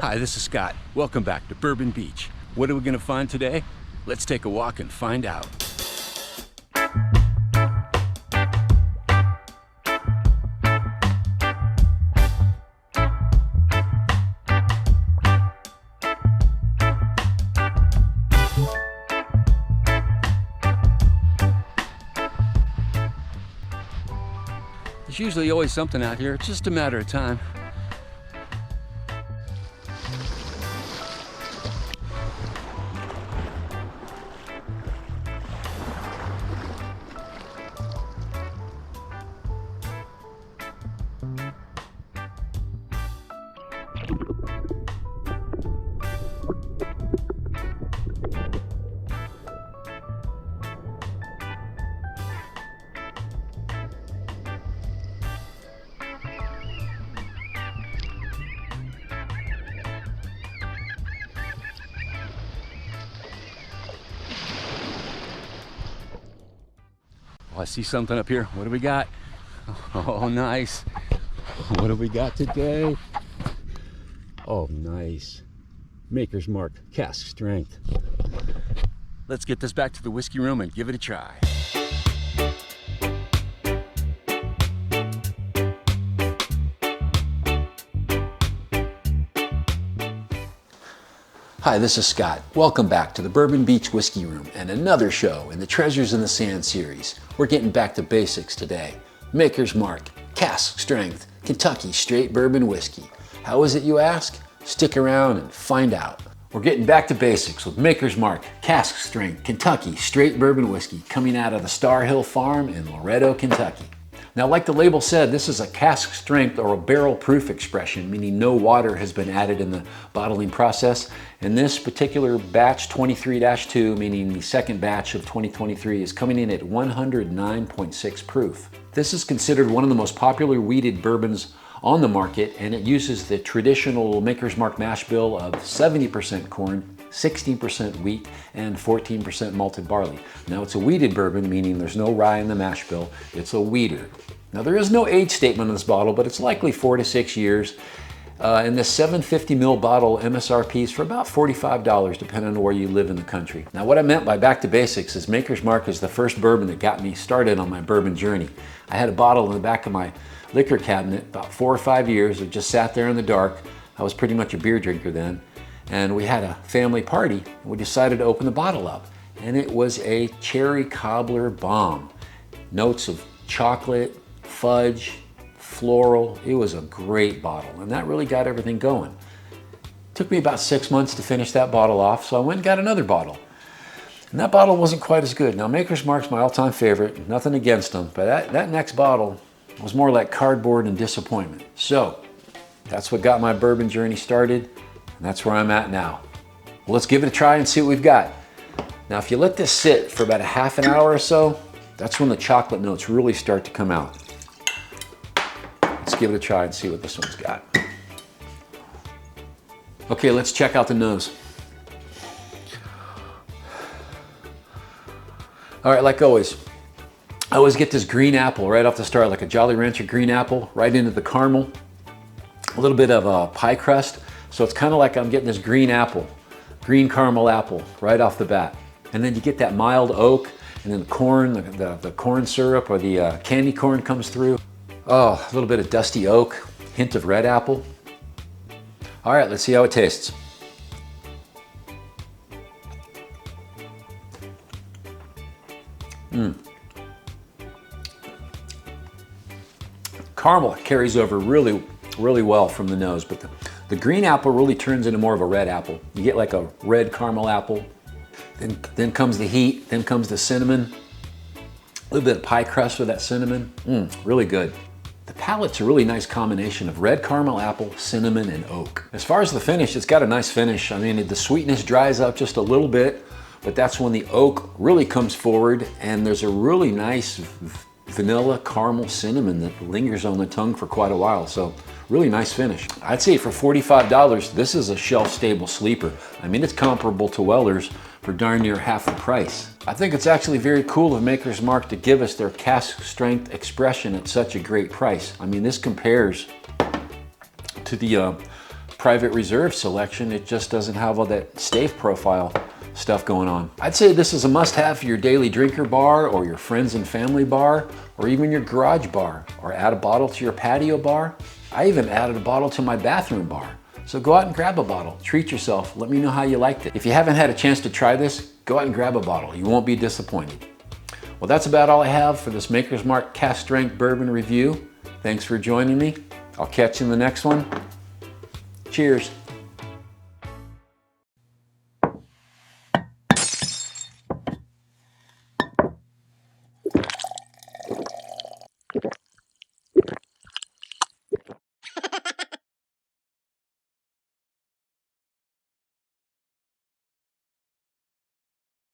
Hi, this is Scott. Welcome back to Bourbon Beach. What are we going to find today? Let's take a walk and find out. There's usually always something out here. It's just a matter of time. I see something up here. What do we got? Oh, nice. What do we got today? Oh, nice. Maker's Mark, cask strength. Let's get this back to the whiskey room and give it a try. Hi, this is Scott. Welcome back to the Bourbon Beach Whiskey Room and another show in the Treasures in the Sand series. We're getting back to basics today. Maker's Mark, cask strength, Kentucky straight bourbon whiskey. How is it, you ask? Stick around and find out. We're getting back to basics with Maker's Mark, cask strength, Kentucky straight bourbon whiskey coming out of the Star Hill Farm in Loretto, Kentucky. Now, like the label said, this is a cask strength or a barrel proof expression, meaning no water has been added in the bottling process. And this particular batch 23-2, meaning the second batch of 2023, is coming in at 109.6 proof. This is considered one of the most popular wheated bourbons on the market, and it uses the traditional Maker's Mark mash bill of 70% corn, 16% wheat, and 14% malted barley. Now, it's a wheated bourbon, meaning there's no rye in the mash bill. It's a wheater. Now, there is no age statement on this bottle, but it's likely 4 to 6 years. And this 750 ml bottle MSRP is for about $45, depending on where you live in the country. Now, what I meant by back to basics is Maker's Mark is the first bourbon that got me started on my bourbon journey. I had a bottle in the back of my liquor cabinet about 4 or 5 years. It just sat there in the dark. I was pretty much a beer drinker then. And we had a family party, and we decided to open the bottle up. And it was a cherry cobbler bomb. Notes of chocolate, fudge, floral. It was a great bottle, and that really got everything going. It took me about 6 months to finish that bottle off, so I went and got another bottle. And that bottle wasn't quite as good. Now, Maker's Mark's my all-time favorite, nothing against them, but that next bottle was more like cardboard and disappointment. So, that's what got my bourbon journey started. And that's where I'm at now. Well, let's give it a try and see what we've got. Now, if you let this sit for about a half an hour or so, that's when the chocolate notes really start to come out. Let's give it a try and see what this one's got. Okay, let's check out the nose. All right, like always, I always get this green apple right off the start, like a Jolly Rancher green apple, right into the caramel. A little bit of a pie crust. So it's kind of like I'm getting this green apple, green caramel apple right off the bat. And then you get that mild oak, and then the corn, the corn syrup or the candy corn comes through. Oh, a little bit of dusty oak, hint of red apple. All right, let's see how it tastes. Caramel carries over really well from the nose, but the green apple really turns into more of a red apple. You get like a red caramel apple. Then comes the heat, then comes the cinnamon. A little bit of pie crust with that cinnamon. Really good. The palate's a really nice combination of red caramel apple, cinnamon, and oak. As far as the finish, it's got a nice finish. I mean, the sweetness dries up just a little bit, but that's when the oak really comes forward, and there's a really nice vanilla, caramel, cinnamon that lingers on the tongue for quite a while. So really nice finish. I'd say for $45, this is a shelf-stable sleeper. I mean, it's comparable to Weller's for darn near half the price. I think it's actually very cool of Maker's Mark to give us their cask strength expression at such a great price. I mean, this compares to the private reserve selection. It just doesn't have all that stave profile stuff going on. I'd say this is a must-have for your daily drinker bar, or your friends and family bar, or even your garage bar, or add a bottle to your patio bar. I even added a bottle to my bathroom bar. So go out and grab a bottle, treat yourself, let me know how you liked it. If you haven't had a chance to try this, go out and grab a bottle. You won't be disappointed. Well, that's about all I have for this Maker's Mark Cask Strength Bourbon review. Thanks for joining me. I'll catch you in the next one. Cheers.